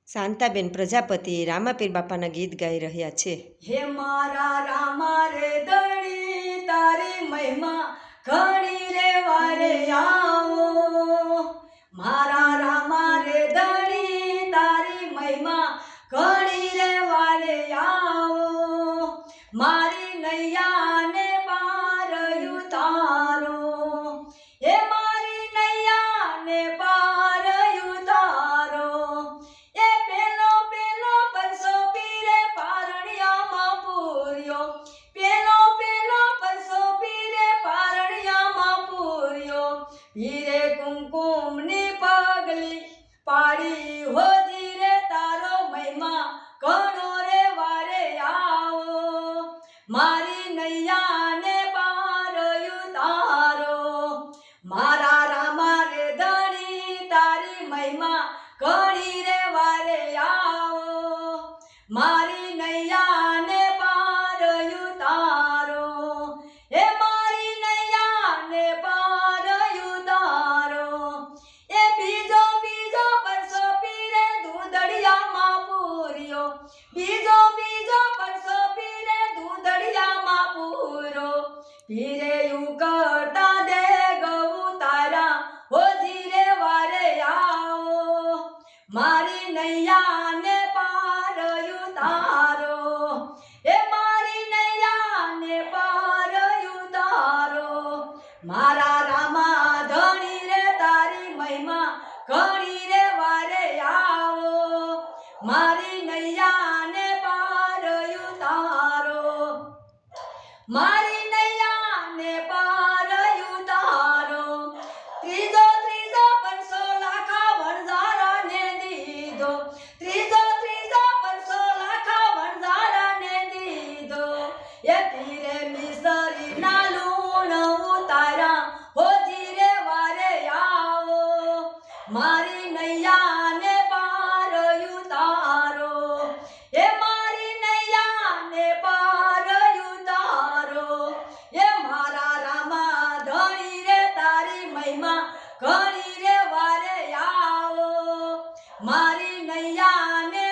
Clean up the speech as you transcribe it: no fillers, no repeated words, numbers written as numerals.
શાંતાબેન પ્રજાપતિ રામાપીર બાપાના ગીત ગાઈ રહ્યા છે। હે મારા રામા રે ધણી તારી મહિમા ઘણી રે વારે આવો। મારા રામા રે ધણી તારી મહિમા ઘણી રે વારે આવો। મારી નૈયાને પાર ઉતારો, હે મારી નૈયાને પાર ઉતારો। એ પેલો પેલો પરસો પીરે પારણિયામાં પૂર્યો, પેલો પેલો પરસો પીરે પારણિયામાં પૂર્યો। પીરે કુમકુમની પગલી પાડી હોજી રે તારો મહિમા ઘણો રે વારે આવો। મારી નૈયાને પાર ઉતારો, મારા રામા રે ધણી તારી મહિમા ઘણી રે વારે આવો। મારી નૈયાને પાર ઉતારો, હે મારી નૈયાને પાર ઉતારો। એ બીજો બીજો પરસો પીરે દૂધડિયામાં પૂર્યો, બીજો બીજો પરસો પીરે દૂધડિયામાં પૂર્યો। પીરે ઉકળતા દે ગૌ તારા હોજી રે વારે આવો। મારી નૈયાને પાર ઉતારો, હે મારી નૈયાને પાર ઉતારો। મારા રામા ધણી રે તારી મહિમા ઘણી રે વારે આવો। મારી નૈયાને પાર ઉતારો, મારી નૈયાને પાર ઉતારો। ત્રીજો ત્રીજો પરસો લાખા વણઝારાને દીધો, ત્રીજો ત્રીજો પરસો લાખા વણઝારાને દીધો। એ પીરે મિસરીના લૂણ ઉતાર્યા હોજી રે વારે આવો। મારી નૈયાને પાર ઉતારો, હે મારી નૈયાને પાર ઉતારો। એ મારા રામા ધણી રે તારી મહિમા ઘણી રે વારે આવો। મારી નૈયાને